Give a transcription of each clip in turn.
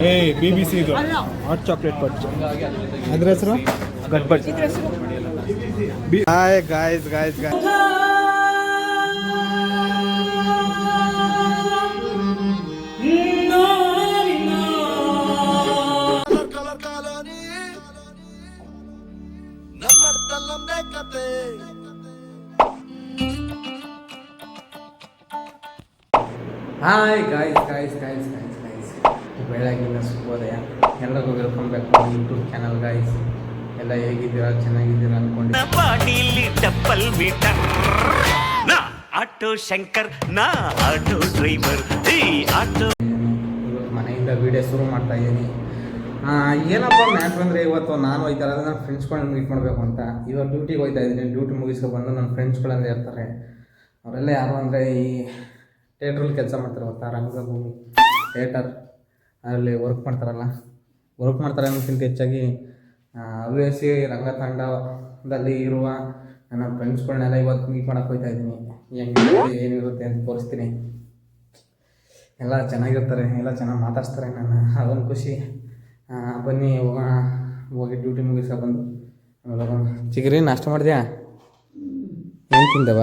BBC ಇದು hot chocolate fudge. ಅದ್ರ ಹೆಸರು ಗಟ್ಬಡ್ಜ್. ಹಾಯ್ ಗಾಯ್ಸ್ ಹಾಯ್ ಗಾಯ್ಸ್ ಬೆಳಗಿನ ಶುಭೋದಯ. ಎಲ್ಲರಿಗೂ welcome back to YouTube channel guys. ಎಲ್ಲ ಹೇಗಿದ್ದೀರಾ? ಚೆನ್ನಾಗಿದ್ದೀರಾ ಅನ್ಕೊಂಡಿದ್ದೀನಿ. ಆಟೋ ಶಂಕರ್ ನಾ ಆಟೋ ಡ್ರೈವರ್ ಆಟೋ. ಇವತ್ತು ಮನೆಯಿಂದ ವಿಡಿಯೋ ಶುರು ಮಾಡ್ತಾ ಇದ್ದೀನಿ. ಏನಪ್ಪ ಮ್ಯಾಟ್ರ್ ಅಂದರೆ ಇವತ್ತು ನಾನು ಹೋಯ್ತಾ ಇರೋದು ನನ್ನ ಫ್ರೆಂಡ್ಸ್ಗಳನ್ನ ಮೀಟ್ ಮಾಡಬೇಕು ಅಂತ. ಇವಾಗ ಡ್ಯೂಟಿಗೆ ಹೋಗ್ತಾ ಇದ್ದೀನಿ. ಡ್ಯೂಟಿ ಮುಗಿಸ್ಕೊಂಡು ಬಂದು ನನ್ನ ಫ್ರೆಂಡ್ಸ್ಗಳೆಲ್ಲ ಇರ್ತಾರೆ. ಅವರೆಲ್ಲ ಯಾರು ಅಂದರೆ ಈ ಥಿಯೇಟ್ರಲ್ಲಿ ಕೆಲಸ ಮಾಡ್ತಾರೆ ಗೊತ್ತಾ, ರಂಗಭೂಮಿ ಥಿಯೇಟರ್ ಅಲ್ಲಿ ವರ್ಕ್ ಮಾಡ್ತಾರೆ ಅನ್ನೋಕ್ಕಿಂತ ಹೆಚ್ಚಾಗಿ ಹವ್ಯಾಸಿ ರಂಗತಂಡದಲ್ಲಿ ಇರುವ ನನ್ನ ಫ್ರೆಂಡ್ಸ್ಗಳನ್ನೆಲ್ಲ ಇವತ್ತು ಮೀಟ್ ಮಾಡೋಕ್ಕೆ ಹೋಗ್ತಾ ಇದ್ದೀನಿ. ಹೆಂಗಿರುತ್ತೆ ಏನಿರುತ್ತೆ ಅಂತ ತೋರಿಸ್ತೀನಿ. ಎಲ್ಲ ಚೆನ್ನಾಗಿರ್ತಾರೆ, ಎಲ್ಲ ಚೆನ್ನಾಗಿ ಮಾತಾಡ್ಸ್ತಾರೆ ನನ್ನ, ಅದೊಂದು ಖುಷಿ. ಬನ್ನಿ ಹೋಗಿ ಡ್ಯೂಟಿ ಮುಗಿಸ್ಕೊಂಡು ಬಂದು ಚಿಗ್ರಿ ನಾಷ್ಟ ಮಾಡಿದ್ಯಾ? ಏನು ತಿಂದವ?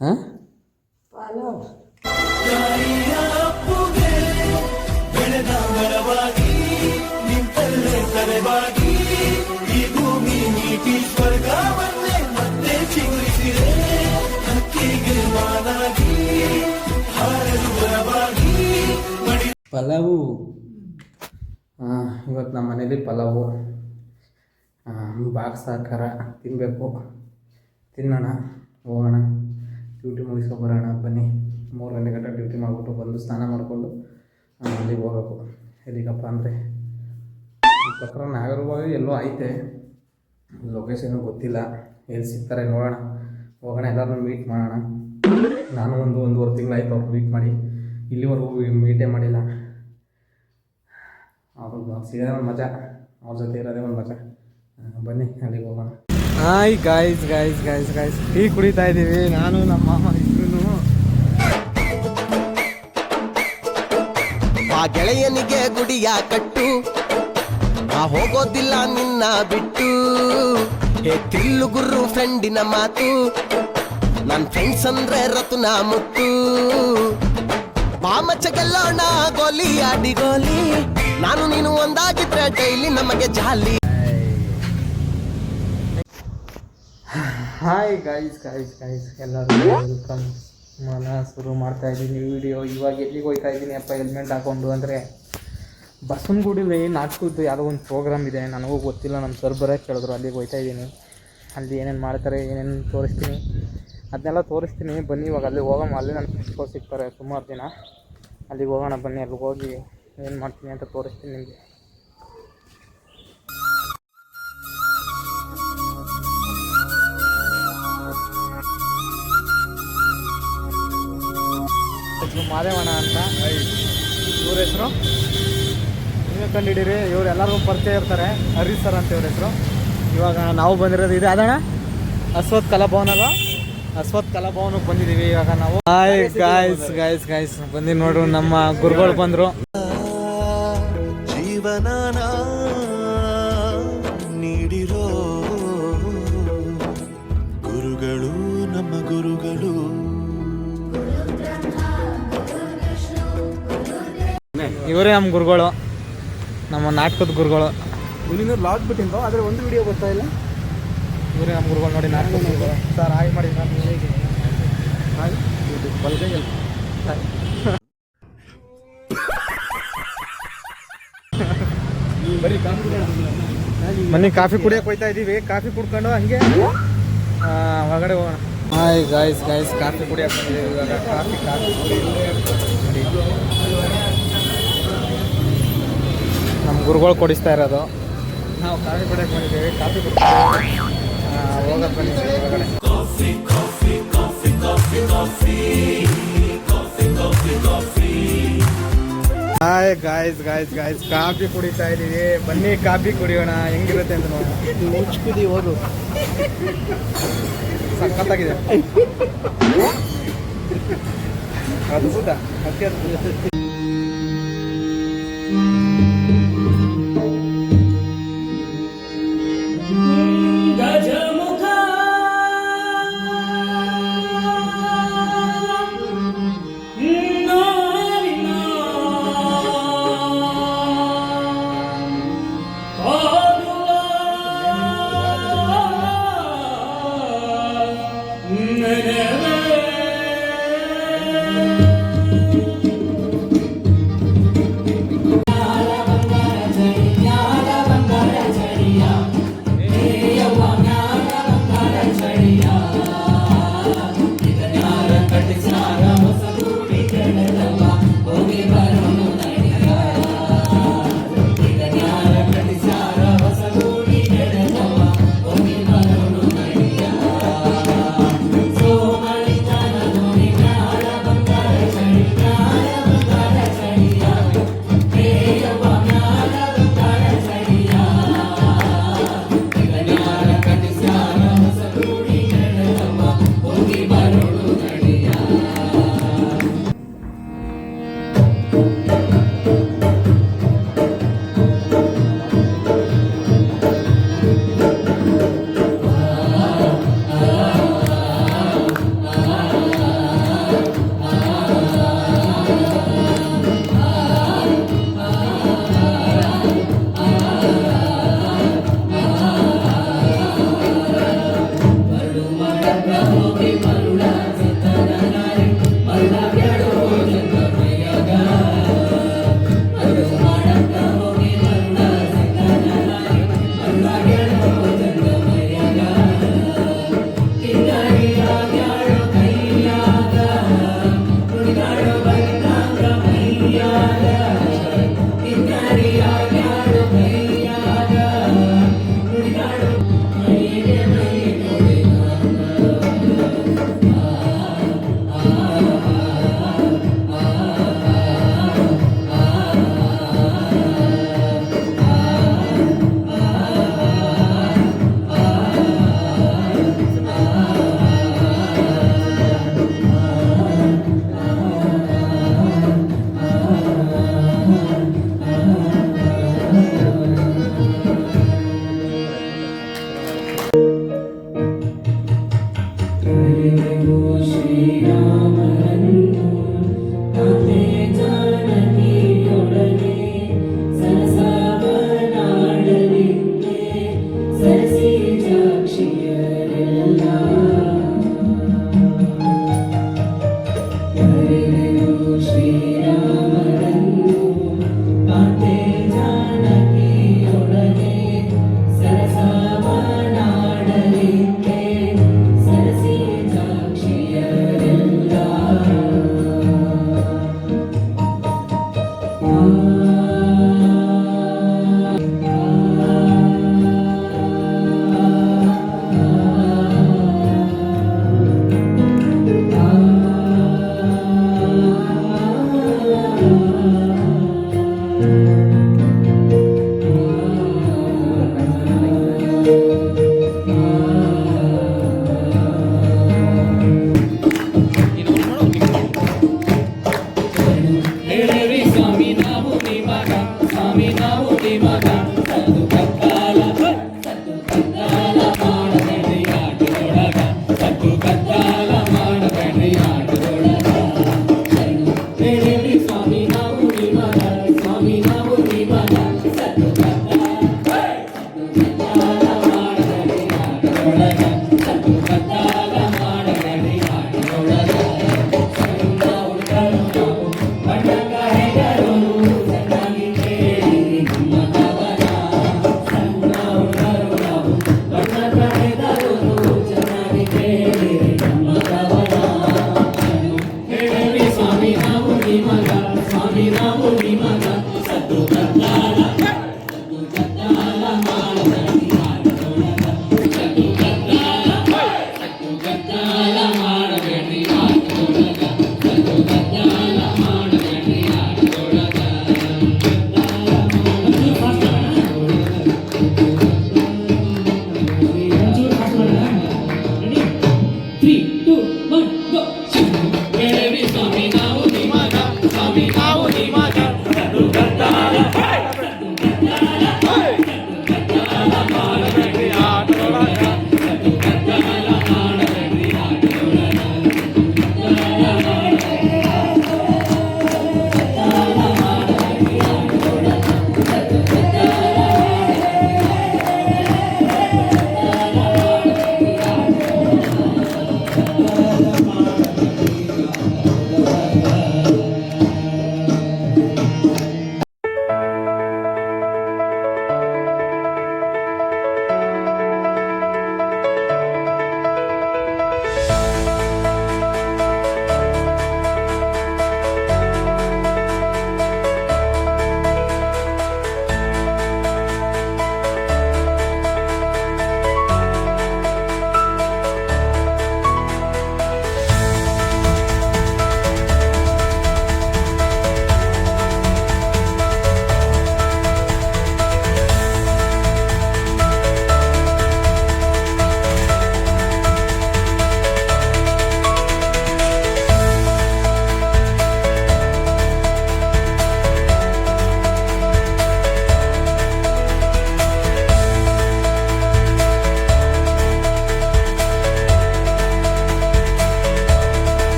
ಹಾಂ ಪಲಾವು. ಇವತ್ತು ನಮ್ಮ ಮನೇಲಿ ಪಲಾವು, ಬಾಕ್ಸ್ ಆಕಾರ ತಿನ್ನಬೇಕು. ತಿನ್ನೋಣ, ಹೋಗೋಣ, ಡ್ಯೂಟಿ ಮುಗಿಸ್ಕೊಂಡು ಬರೋಣ. ಬನ್ನಿ, 3 ಗಂಟೆ ಗಂಟೆ ಡ್ಯೂಟಿ ಮಾಡಿಬಿಟ್ಟು ಬಂದು ಸ್ನಾನ ಮಾಡಿಕೊಂಡು ಅಲ್ಲಿಗೆ ಹೋಗಬೇಕು. ಎಲ್ಲಿಗಪ್ಪ ಅಂದರೆ ಪ್ರಕಾರ ನಾಗರವಾಗಿ ಎಲ್ಲೋ ಐತೆ, ಲೊಕೇಶನು ಗೊತ್ತಿಲ್ಲ, ಎಲ್ಲಿ ಸಿಗ್ತಾರೆ ನೋಡೋಣ. ಹೋಗೋಣ, ಎಲ್ಲರೂ ಮೀಟ್ ಮಾಡೋಣ. ನಾನು ಒಂದೂವರೆ ತಿಂಗಳಾಯ್ತು ಅವ್ರು ಮೀಟ್ ಮಾಡಿ, ಇಲ್ಲಿವರೆಗೂ ಮೀಟೇ ಮಾಡಿಲ್ಲ. ಅವ್ರಿಗೆ ಸಿಗೋದೇ ಒಂದು ಮಜಾ, ಅವ್ರ ಜೊತೆ ಇರೋದೇ ಒಂದು ಮಜಾ. ಬನ್ನಿ ಅಲ್ಲಿಗೆ ಹೋಗೋಣ. ಹಾಯ್ ಗಾಯ್ಸ್ ಟೀ ಕುಡಿತಾ ಇದ್ದೀವಿ ನಾನು ನಮ್ಮ ಮಾಮ ಇಬ್ಬರೂ. ಆ ಗೆಳೆಯನಿಗೆ ಗುಡಿಯ ಕಟ್ಟು, ಆ ಹೋಗೋದಿಲ್ಲ ನಿನ್ನ ಬಿಟ್ಟು. ಹೇ ತಿಲ್ಲು ಗುರು ಫ್ರೆಂಡಿನ ಮಾತು, ನನ್ನ ಫ್ರೆಂಡ್ಸ್ ಅಂದ್ರೆ ರತುನ ಮುತ್ತು. ಬಾಮಚ್ಚ ಗೆಲ್ಲೋಣ ಗೋಲಿ ಆಡಿ ಗೋಲಿ, ನಾನು ನೀನು ಒಂದಾಗಿದ್ರೆ ಡೈಲಿ ನಮಗೆ ಜಾಲಿ. ಹಾಯ್ ಗಾಯ್ಸ್ ಎಲ್ಲರೂ ವೆಲ್ಕಮ್. ಶುರು ಮಾಡ್ತಾ ಇದ್ದೀನಿ ವಿಡಿಯೋ. ಇವಾಗ ಎಲ್ಲಿಗೆ ಹೋಗ್ತಾ ಇದ್ದೀನಿ ಅಪ್ಪ ಹೆಲ್ಮೆಟ್ ಹಾಕ್ಕೊಂಡು ಅಂದರೆ ಬಸವನಗುಡಿಲಿ ನಾಟಕದ್ದು ಯಾವುದೋ ಒಂದು ಪ್ರೋಗ್ರಾಮ್ ಇದೆ, ನನಗೂ ಗೊತ್ತಿಲ್ಲ. ನಮ್ಮ ಸರ್ ಬರೋಕ್ಕೆ ಕೇಳಿದ್ರು, ಅಲ್ಲಿಗೆ ಹೋಗ್ತಾ ಇದ್ದೀನಿ. ಅಲ್ಲಿ ಏನೇನು ಮಾಡ್ತಾರೆ, ಏನೇನು ತೋರಿಸ್ತೀನಿ, ಅದನ್ನೆಲ್ಲ ತೋರಿಸ್ತೀನಿ. ಬನ್ನಿ ಇವಾಗ ಅಲ್ಲಿಗೆ ಹೋಗೋಣ. ಅಲ್ಲಿ ನನ್ನ ಫ್ರೆಂಡ್ಸ್ಗಳು ಸಿಗ್ತಾರೆ ಸುಮಾರು ದಿನ. ಅಲ್ಲಿಗೆ ಹೋಗೋಣ ಬನ್ನಿ. ಅಲ್ಲಿಗೆ ಹೋಗಿ ಏನು ಮಾಡ್ತೀನಿ ಅಂತ ತೋರಿಸ್ತೀನಿ ನಿಮಗೆ. ಮಾದೇವಣ್ಣ ಅಂತ ಇವ್ರ ಹೆಸರು ನೀವೇ ಕಂಡಿಡೀರಿ. ಇವ್ರು ಎಲ್ಲರಿಗೂ ಪರಿಚಯ ಇರ್ತಾರೆ, ಹರೀಶ್ ಸರ್ ಅಂತ ಇವ್ರ ಹೆಸರು. ಇವಾಗ ನಾವು ಬಂದಿರೋದು ಇದೆ ಅದಣ್ಣ ಅಶ್ವಥ್ ಕಲಾಭವನಕ್ಕೆ ಬಂದಿದ್ದೀವಿ ಇವಾಗ ನಾವು. ಹಾಯ್ ಗಾಯ್ಸ್ ಬಂದು ನೋಡ್ರು, ನಮ್ಮ ಗುರುಗಳು ಬಂದರು. ಜೀವನ ನೀಡಿರೋ ಗುರುಗಳು ನಮ್ಮ ಗುರುಗಳು. ಇವರೇ ನಮ್ಮ ಗುರುಗಳು, ನಮ್ಮ ನಾಟಕದ ಗುರುಗಳು. ಇಲ್ಲಿಂದ ಲಾಗ್ ಬಿಟ್ಟಿಂದು ಆದರೆ ಒಂದು ವಿಡಿಯೋ ಬರ್ತಾ ಇಲ್ಲ. ಇವರೇ ನಮ್ಮ ಗುರುಗಳು ನೋಡಿ, ನಾಟಕದ ಗುರುಗಳು. ಸರ್ ಹಾಯ್ ಮಾಡಿ ನಾನು ಹೇಗೆ ಹಾಯ್ ಬಲ್ಗೈಯಲ್ಲಿ ಬನ್ನಿ ಕಾಫಿ ಕುಡಿಯೋಕೆ ಹೋಗ್ತಾ ಇದ್ದೀವಿ. ಕಾಫಿ ಕುಡ್ಕೊಂಡು ಹಂಗೆ ಹೊರಗಡೆ ಹೋಗೋಣ. ಹಾಯ್ ಗಾಯ್ಸ್ ಕಾಫಿ ಕುಡಿಯೋಕೆ ಬಂದಿದ್ದೀವಿ ಇವಾಗ. ಕಾಫಿ ನಮ್ಮ ಗುರುಗಳು ಕೊಡಿಸ್ತಾ ಇರೋದು. ನಾವು ಕಾಫಿ ಕುಡಿಯೋಕೆ ಬಂದಿದ್ದೀವಿ. ಕಾಫಿ ಕುಡಿಸ್ತೀವಿ, ಹೋಗೋದು ಬನ್ನಿ ಹೊರಗಡೆ. ಹಾಯ್ ಗಾಯ್ಸ್ ಕಾಫಿ ಕುಡಿತಾ ಇದ್ದೀವಿ. ಬನ್ನಿ ಕಾಫಿ ಕುಡಿಯೋಣ, ಹೆಂಗಿರುತ್ತೆ ಅಂತ ನೋಡೋಣ. ನೆಚ್ಕುದಿ ಹೋದು ಸಖತ್ತಾಗಿದೆ, ಅದ್ಭುತ, ಅತ್ಯದ್ಭುತ.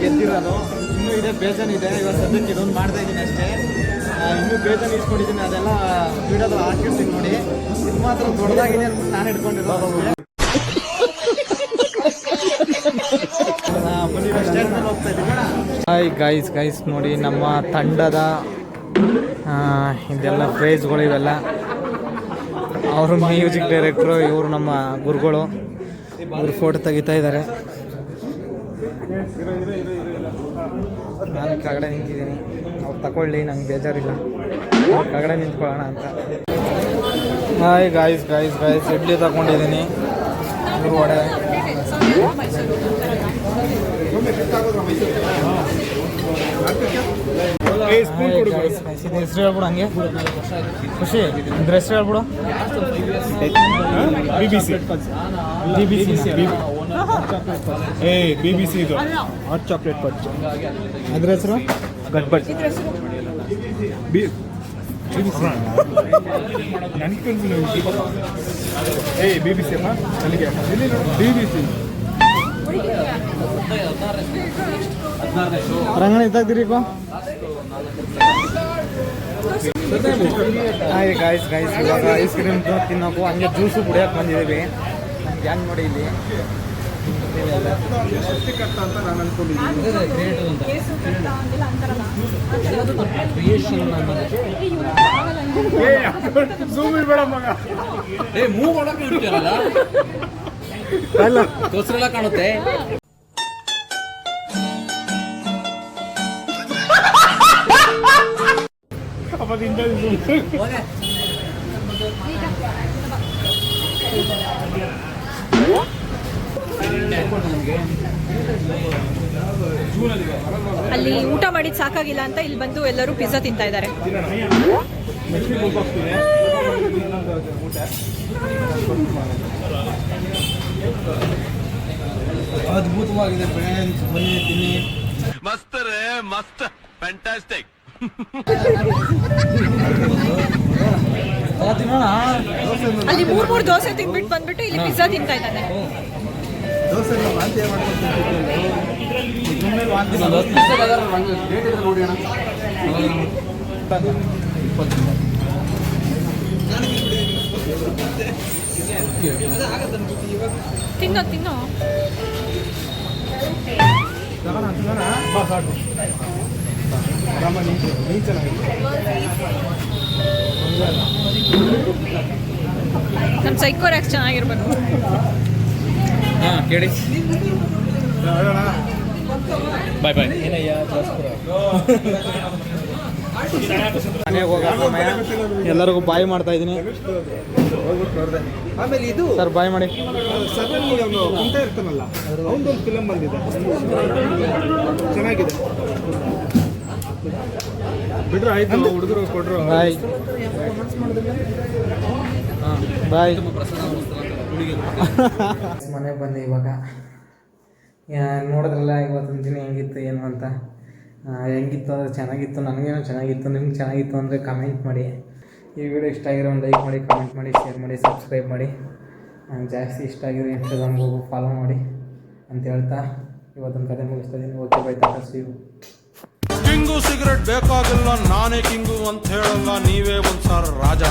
ಗೆದ್ದಿರೋದು ಇನ್ನೂ ಇದೆ ಬೇಜಾನಿದೆ. ಇವಾಗ ಸದ್ಯಕ್ಕೆ ಇದೊಂದು ಮಾಡ್ತಾ ಇದ್ದೀನಿ ಅಷ್ಟೇ. ಇನ್ನೂ ಬೇಜಾನು ಇಸ್ಕೊಂಡಿದ್ದೀನಿ, ಅದೆಲ್ಲ ವೀಡಿಯೋದಲ್ಲಿ ಹಾಕಿರ್ತೀನಿ ನೋಡಿ. ಇದು ಮಾತ್ರ ದೊಡ್ಡದಾಗಿದೆ ಅಂತ ನಾನು ಇಟ್ಕೊಂಡಿರೋದು. ಹಾಯ್ ಗೈಸ್ ನೋಡಿ ನಮ್ಮ ತಂಡದ ಇದೆಲ್ಲ ಪ್ರೈಸ್ಗಳು ಇವೆಲ್ಲ. ಅವರು ಮ್ಯೂಸಿಕ್ ಡೈರೆಕ್ಟ್ರು, ಇವರು ನಮ್ಮ ಗುರುಗಳು. ಇವರು ಫೋಟೋ ತೆಗಿತಾ ಇದ್ದಾರೆ. ನಾನು ಕೆಳಗಡೆ ನಿಂತಿದ್ದೀನಿ, ಅವ್ರು ತಗೊಳ್ಳಿ, ನಂಗೆ ಬೇಜಾರಿಲ್ಲ, ಕೆಳಗಡೆ ನಿಂತ್ಕೊಳ್ಳೋಣ ಅಂತ. ಹಾಯ್ ಗಾಯ್ಸ್ ಇಡ್ಲಿ ತಗೊಂಡಿದ್ದೀನಿ, ಇವ್ರು ವಡೆ. ಹೆಸರು ಹೇಳ್ಬಿಡು ಹಂಗೆ ಖುಷಿ, ಇದ್ರ ಹೆಸರು ಹೇಳ್ಬಿಡು. BBC ಇದು ಹಾಟ್ ಚಾಕ್ಲೇಟ್ ಪಡ್ಜ್. ಅದ್ರ ಹೆಸರು ಗಟ್ಬಟ್. BBC ಅಮ್ಮ ನನಗೆ BBC ರಂಗಣ ಇದ್ದಾಗ್ದಿರಿಕೋ. ಹಾಯ್ ಗಾಯ್ಸ್ ಇವಾಗ ಐಸ್ ಕ್ರೀಮ್ ತಿನ್ನೋಕು ಹಂಗೆ ಜ್ಯೂಸು ಕುಡಿಯೋಕೆ ಬಂದಿದ್ದೀವಿ ಗ್ಯಾಂಗ್ ನೋಡಿ ಇಲ್ಲಿ ಅಂತ ನಾನು ತೋರ್ಸಲ್ಲ ಕಾಣುತ್ತೆ. ಅಲ್ಲಿ ಊಟ ಮಾಡಿದ್ ಸಾಕಾಗಿಲ್ಲ ಅಂತ ಇಲ್ಲಿ ಬಂದು ಎಲ್ಲರೂ ಪಿಜ್ಜಾ ತಿಂತಾ ಇದ್ದಾರೆ. ಅದ್ಭುತವಾಗಿದೆ ಫ್ರೆಂಡ್ಸ್, ಬನ್ನಿ ತಿನ್ನಿ. ಮಸ್ತ್ ರೇ ಮಸ್ತ್, ಫ್ಯಾಂಟಾಸ್ಟಿಕ್. ಅಲ್ಲಿ ಮೂರ್ ದೋಸೆ ತಿನ್ಬಿಟ್ಟು ಬಂದ್ಬಿಟ್ಟು ಇಲ್ಲಿ ಪಿಜ್ಜಾ ತಿಂತಾ ಇದ್ದಾನೆ. ದೋಸೆ ವಾಂತಿ ತಿನ್ನೋ ನಮ್ಮ ಸೈಕೋರ್ಯಾಕ್ಸ್ ಚೆನ್ನಾಗಿರ್ಬೇಕು. ಕೇಳಿ ಬಾಯ್ ಬಾಯ್. ಮನೆಗೆ ಹೋಗೋ ಸಮಯ, ಎಲ್ಲರಿಗೂ ಬಾಯ್ ಮಾಡ್ತಾ ಇದ್ದೀನಿ. ಆಮೇಲೆ ಇದು ಸರ್ ಬಾಯ್ ಮಾಡಿ. ಕುಂಟ ಇರ್ತಾನಲ್ಲ, ಅವನದೊಂದು ಫಿಲಮ್ ಬಂದಿದೆ, ಚೆನ್ನಾಗಿದೆ. ಬಿಡ್ರು ಆಯ್ತು, ಹುಡುಗರು ಕೊಡ್ರು. ಬಾಯ್ ಬಾಯ್. ಮನೆಗೆ ಬಂದೆ ಇವಾಗ. ನೋಡಿದ್ರಲ್ಲ ಇವತ್ತಿನ ದಿನ ಹೆಂಗಿತ್ತು ಏನು ಅಂತ. ಹೆಂಗಿತ್ತು ಅದು ಚೆನ್ನಾಗಿತ್ತು, ನನಗೇನೋ ಚೆನ್ನಾಗಿತ್ತು. ನಿಮ್ಗೆ ಚೆನ್ನಾಗಿತ್ತು ಅಂದರೆ ಕಮೆಂಟ್ ಮಾಡಿ. ಈ ವಿಡಿಯೋ ಇಷ್ಟ ಆಗಿರೋ ಒಂದು ಲೈಕ್ ಮಾಡಿ, ಕಮೆಂಟ್ ಮಾಡಿ, ಶೇರ್ ಮಾಡಿ, ಸಬ್ಸ್ಕ್ರೈಬ್ ಮಾಡಿ. ಜಾಸ್ತಿ ಇಷ್ಟ ಆಗಿರೋ ಇನ್ಸ್ಟಾಗ್ರಾಮ್ಗೆ ಹೋಗಿ ಫಾಲೋ ಮಾಡಿ ಅಂತ ಹೇಳ್ತಾ ಇವತ್ತೊಂದು ಕತೆ ಮುಗಿಸ್ತಾ ಇದ್ದೀನಿ. ಓಕೆ ಬೈ, ಟಾಟಾ, ಸಿ ಯು. ಕಿಂಗು ಸಿಗರೆಟ್ ಬೇಕಾಗಿಲ್ಲ, ನಾನೇ ಕಿಂಗು ಅಂತ ಹೇಳಲ್ಲ, ನೀವೇ ಒಂದ್ಸಾರ ರಾಜ.